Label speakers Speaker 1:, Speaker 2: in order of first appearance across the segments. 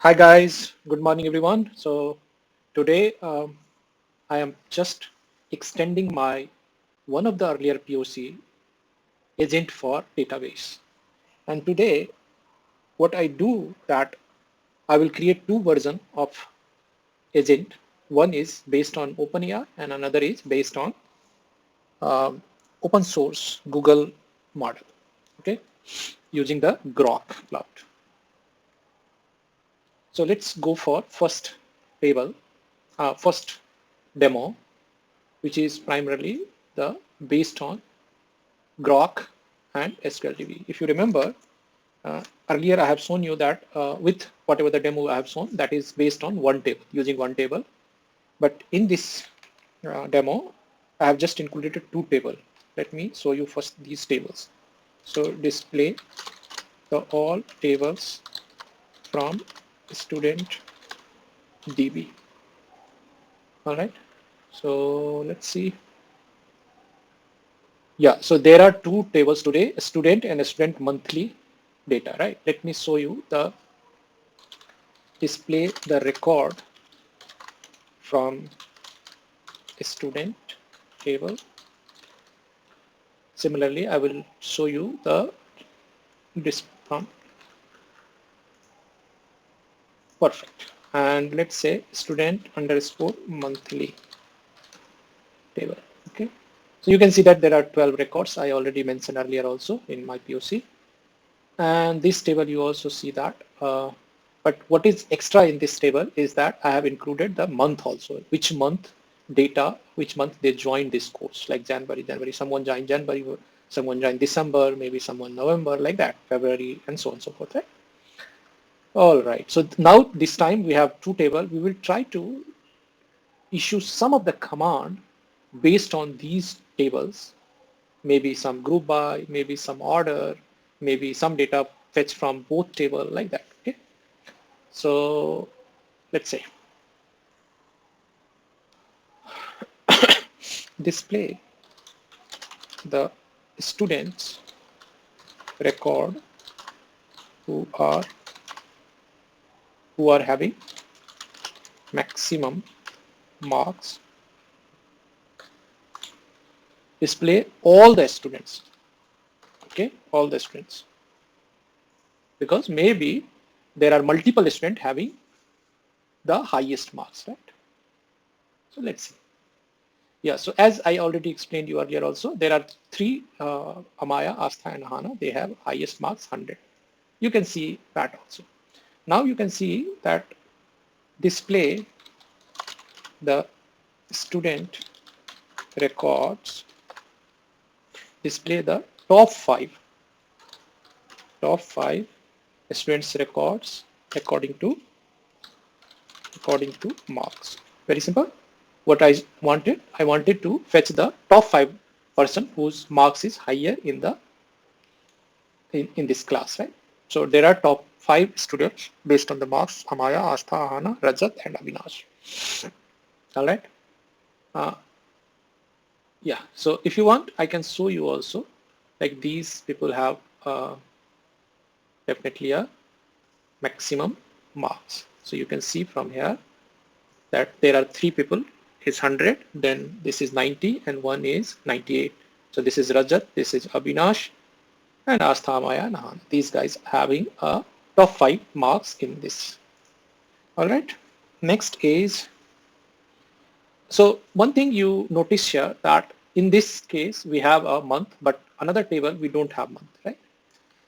Speaker 1: Hi guys, good morning everyone. So today I am just extending my one of the earlier POC agent for database. And today what I do that I will create two versions of agent. One is based on OpenAI and another is based on um, open source Google model. Okay, using the Groq Cloud. So let's go for first table, first demo, which is primarily the based on Groq and SQL. If you remember, earlier I have shown you that with whatever the demo I have shown, that is based on one table, using one table. But in this demo, I have just included two tables. Let me show you first these tables. So display the all tables from student DB. All right. So let's see. Yeah, so there are two tables today, a student and a student monthly data, right? Let me show you the display the record from student table. Similarly, I will show you the this from perfect. And let's say student underscore monthly table. Okay. So you can see that there are 12 records. I already mentioned earlier also in my POC. And this table you also see that. But what is extra in this table is that I have included the month also, which month data, which month they joined this course, like January, someone joined January, someone joined December, maybe someone November, like that, February, and so on and so forth, right? All right, so now this time we have two tables. We will try to issue some of the command based on these tables, maybe some group by, maybe some order, maybe some data fetch from both table like that. Okay, so let's say display the students record who are having maximum marks. Display all the students. Okay, all the students, because maybe there are multiple students having the highest marks, right? So let's see. Yeah, so as I already explained you earlier also, there are three Amaya, Astha and Hana. They have highest marks 100. You can see that also. Now you can see that display the student records, display the top five students records according to marks. Very simple. What I wanted to fetch the top 5 person whose marks is higher in the in this class, right? So there are top 5 students based on the marks: Amaya, Astha, Ahana, Rajat, and Avinash. All right. Uh, yeah. So if you want, I can show you also. Like these people have definitely a maximum marks. So you can see from here that there are 3 people is 100, then this is 90, and one is 98. So this is Rajat, this is Abhinash, and Astha, Maya, Nahan. These guys having a top 5 marks in this. All right. Next is, so one thing you notice here that in this case we have a month, but another table we don't have month, right?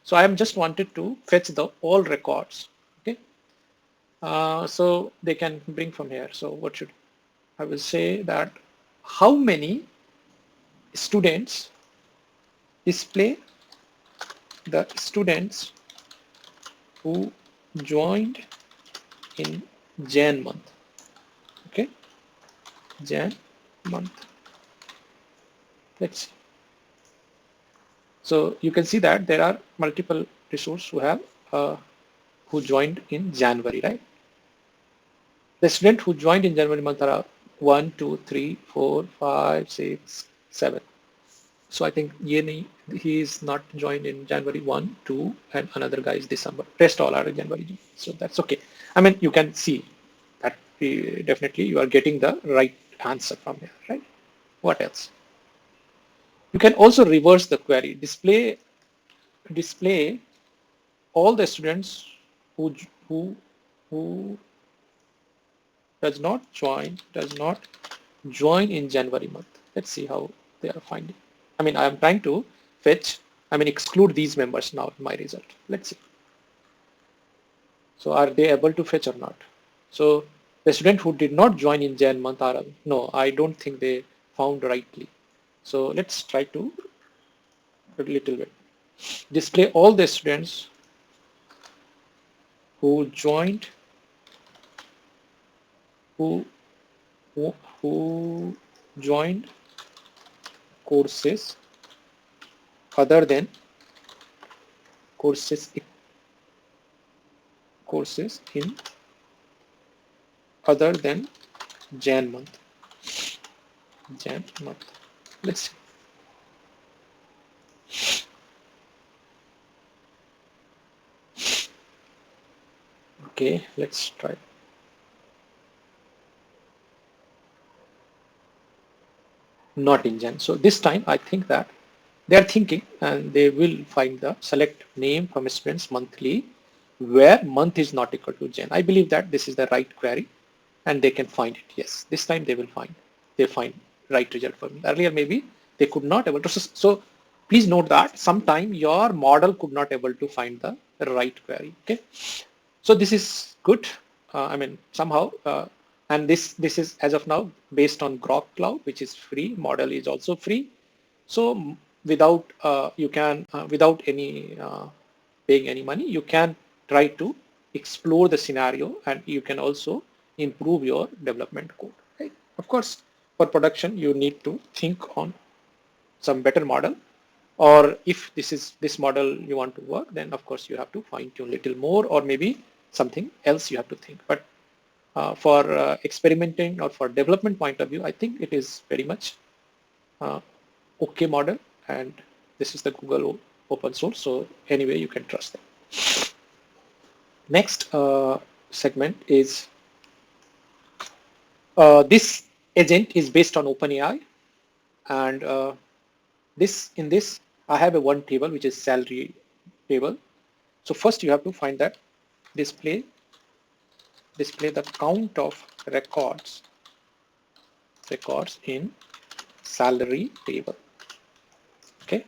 Speaker 1: So I am just wanted to fetch the all records. Okay. So they can bring from here. So what should I will say that how many students display the students who joined in Jan month. Okay, Jan month. Let's see. So you can see that there are multiple resources who have who joined in January, right? The student who joined in January month are 1, 2, 3, 4, 5, 6, 7. So I think Yeni, he is not joined in January 1, 2, and another guy is December. Rest all are January. So that's okay. I mean, you can see that definitely you are getting the right answer from here, right? What else? You can also reverse the query. Display all the students who who does not join in January month. Let's see how they are finding. I mean, I am trying to fetch, I mean, exclude these members now in my result. Let's see. So are they able to fetch or not? So the student who did not join in Jan month are, no, I don't think they found rightly. So let's try to a little bit. Display all the students who joined, who, who joined courses other than courses courses in other than Jan month. Jan month. Let's see. Okay, let's try. Not in Jan. So this time I think that they are thinking and they will find the select name from students monthly where month is not equal to Jan. I believe that this is the right query and they can find it. Yes, this time they will find. They find right result for me. Earlier maybe they could not able to. So please note that sometime your model could not able to find the right query. Okay. So this is good. I mean, somehow, and this is as of now based on Groq Cloud, which is free. Model is also free. So without you can without any paying any money, you can try to explore the scenario, and you can also improve your development code. Right? Of course, for production, you need to think on some better model, or if this model you want to work, then of course you have to fine tune little more, or maybe something else you have to think. But for experimenting or for development point of view, I think it is very much uh, okay model, and this is the Google open source, so anyway you can trust them. Next segment is this agent is based on OpenAI, and this I have a one table which is salary table. So first you have to find that display the count of records in salary table. Okay,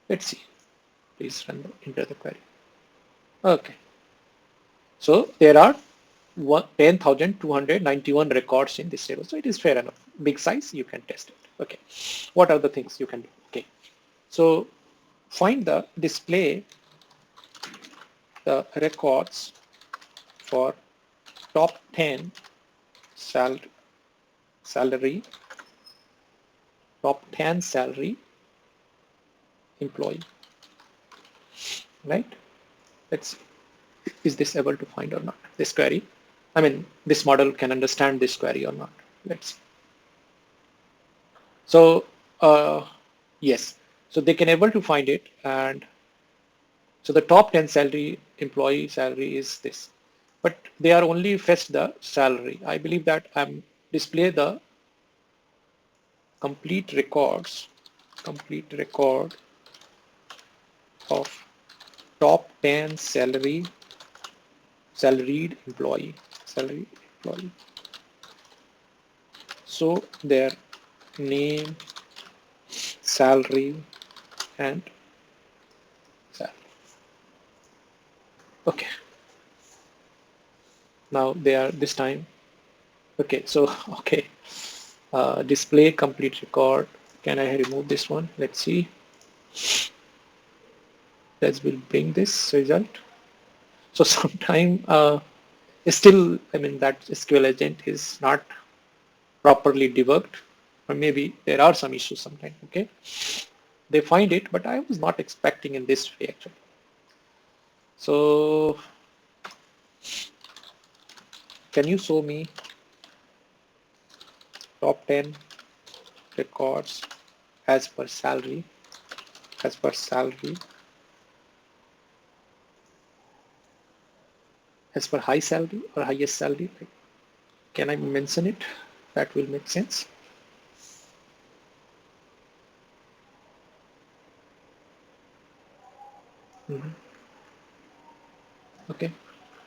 Speaker 1: let's see. Please enter the query. Okay, so there are 10,291 records in this table, so it is fair enough. Big size, you can test it. Okay, what are the things you can do? Okay, so find the display the records for top 10 sal salary top 10 salary employee, right? Let's see. Is this able to find or not? This query. I mean, this model can understand this query or not. Let's see. So, yes. So they can able to find it, and so the top 10 salary employee salary is this, but they are only fetched the salary. I believe that I'm display the complete record of top 10 salaried employee. So their name, salary, and salary. Okay. Now they are this time. Okay. So okay. Display complete record. Can I remove this one? Let's see. That will bring this result. So sometime still, I mean, that SQL agent is not properly debugged, or maybe there are some issues sometimes. Okay, they find it, but I was not expecting in this way actually. So can you show me top 10 records as per salary, as per salary, as per high salary or highest salary. Like, can I mention it? That will make sense. Okay,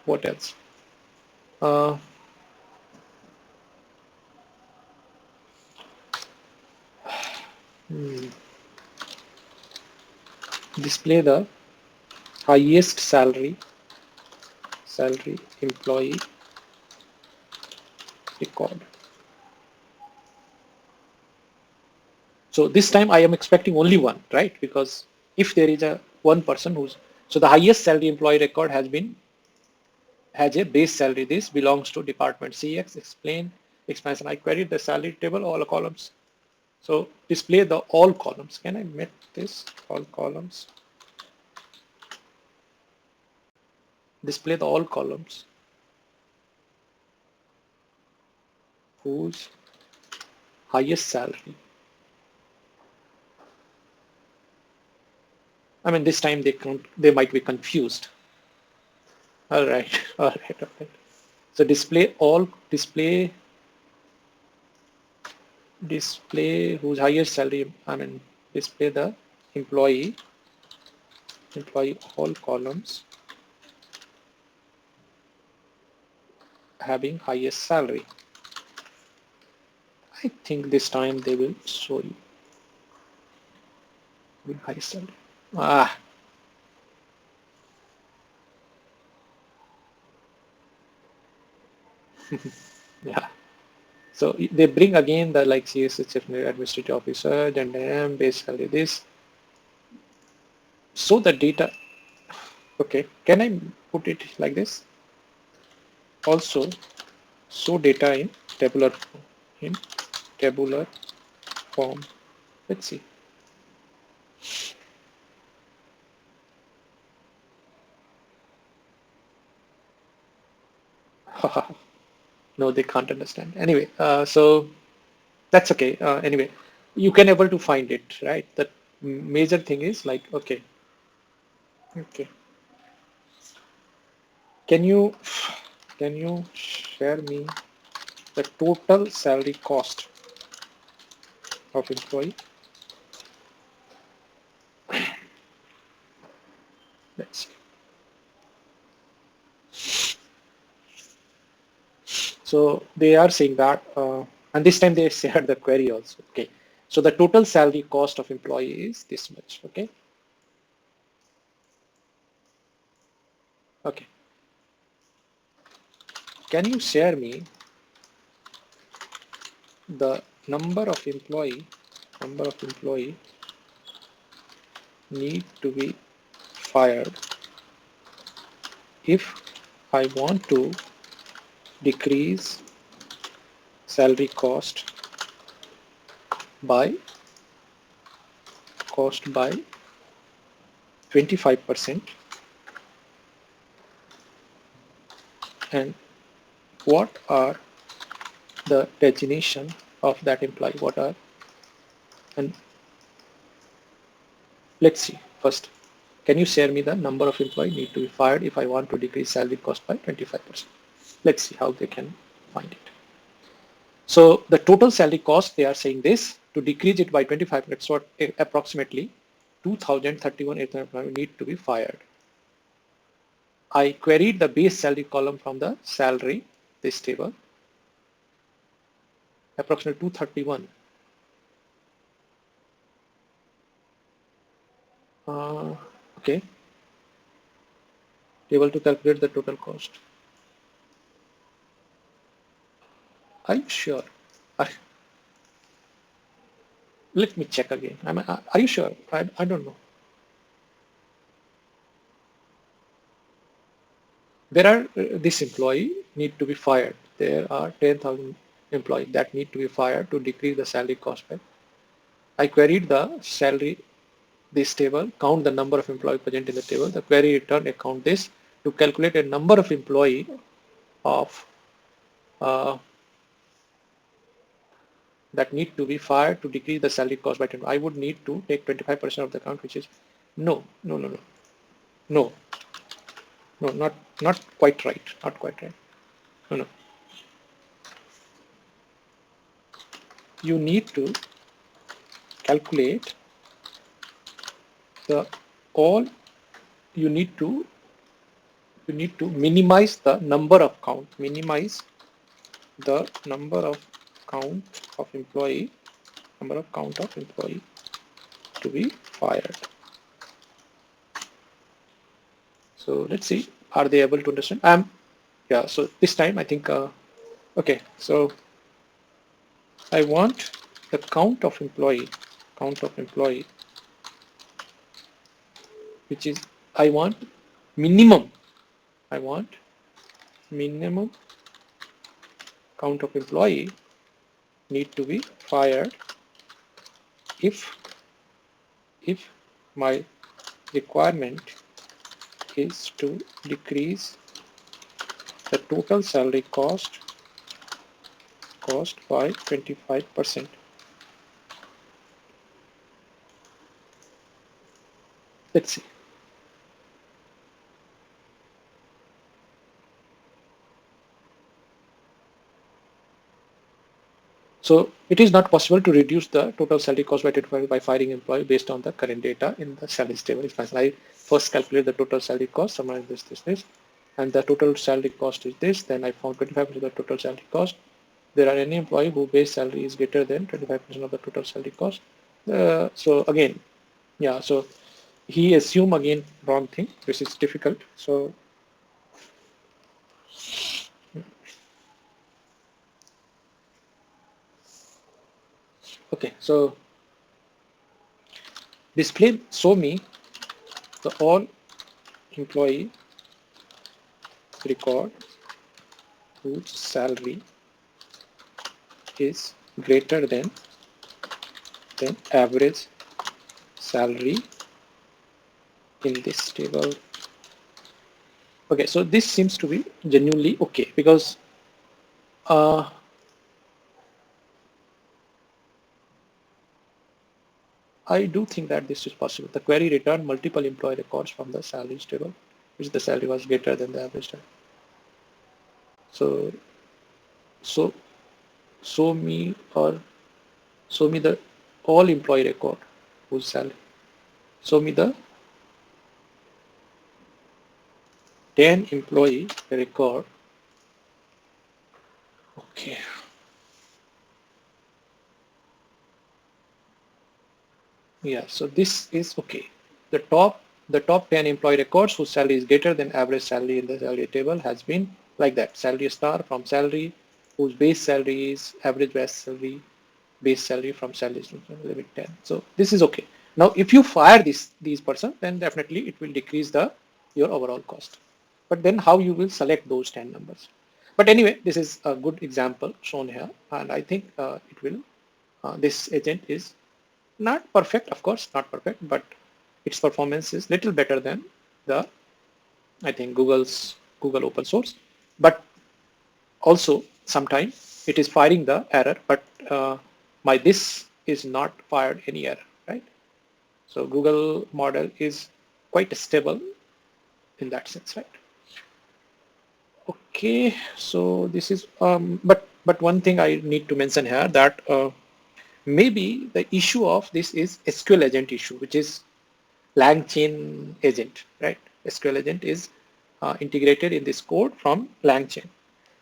Speaker 1: what else? Uh, Display the highest salary employee record. So this time I am expecting only one, right? Because if there is a one person who's, so the highest salary employee record has a base salary. This belongs to department CX. Explain expansion. I queried the salary table, all columns. So display the all columns. Can I make this all columns? Display the all columns whose highest salary. I mean, this time they might be confused. All right, all right, all right. So display whose highest salary. I mean, display the employee all columns having highest salary. I think this time they will show you with highest salary. Ah, yeah. So they bring again the like CSH administrative officer, then base salary this. So the data. Okay, can I put it like this? Also, show data in tabular in tabular form. Let's see. No, they can't understand. Anyway, so that's okay. Anyway, you can able to find it, right? The major thing is like, okay, okay. Can you share me the total salary cost of employee? Let's see. So they are saying that, and this time they shared the query also. Okay. So the total salary cost of employee is this much. Okay. Okay. Can you share me the number of employee need to be fired if I want to decrease salary by 25%, and what are the designation of that employee? What are, and let's see first. Can you share me the number of employees need to be fired if I want to decrease salary cost by 25%? Let's see how they can find it. So the total salary cost, they are saying this, to decrease it by 25%, so approximately 2,031 employees need to be fired. I queried the base salary column from the salary, this table, approximately 231. Okay, able to calculate the total cost. Are you sure? Let me check again. Are you sure? I don't know. There are this employee need to be fired. There are 10,000 employees that need to be fired to decrease the salary cost by. I queried the salary, this table, count the number of employees present in the table. The query returned a count this to calculate a number of employee of that need to be fired to decrease the salary cost by 10. I would need to take 25% of the count, which is no, no, no, no, no, no, not quite right, not quite right. No, no. You need to calculate the all. You need to minimize the number of count. Minimize the number of count of employee. Number of count of employee to be fired. So let's see, are they able to understand? Yeah, so this time I think, okay, so I want the count of employee, which is, I want minimum, I want minimum count of employee need to be fired if my requirement is to decrease the total salary cost by 25%. Let's see. So it is not possible to reduce the total salary cost by 25 by firing employee based on the current data in the salary table. If I first calculate the total salary cost, summarize this, and the total salary cost is this, then I found 25% of the total salary cost. There are any employee who base salary is greater than 25% of the total salary cost. So again, yeah, so he assume again wrong thing, which is difficult. So okay, so display show me the all employee record whose salary is greater than average salary in this table. Okay, so this seems to be genuinely okay, because I do think that this is possible. The query returned multiple employee records from the salaries table, which the salary was greater than the average salary. So show me the all employee record whose salary. Show me the 10 employee record. Okay. Yeah, so this is okay. The top 10 employee records whose salary is greater than average salary in the salary table has been like that. Salary star from salary, whose base salary is average base salary from salary limit 10. So this is okay. Now if you fire these person, then definitely it will decrease your overall cost. But then how you will select those 10 numbers? But anyway, this is a good example shown here, and I think it will. This agent is not perfect, of course, not perfect, but its performance is little better than the, I think, Google open source. But also sometimes it is firing the error, but my this is not fired any error, right? So Google model is quite stable in that sense, right? Okay, so this is but one thing I need to mention here, that maybe the issue of this is SQL agent issue, which is LangChain agent, right? SQL agent is integrated in this code from LangChain,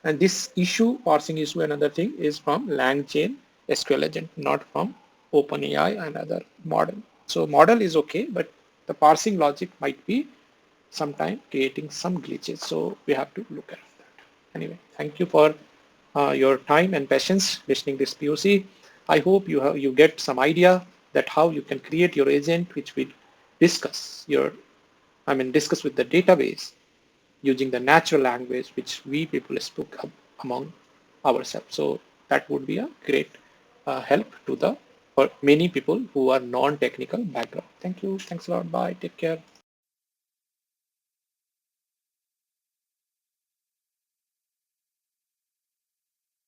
Speaker 1: and this issue, parsing issue, another thing is from LangChain SQL agent, not from OpenAI and other model. So model is okay, but the parsing logic might be sometime creating some glitches. So we have to look at that. Anyway, thank you for your time and patience listening this POC. I hope you get some idea that how you can create your agent, which will discuss discuss with the database using the natural language which we people spoke among ourselves. So that would be a great help to for many people who are non-technical background. Thank you. Thanks a lot. Bye. Take care.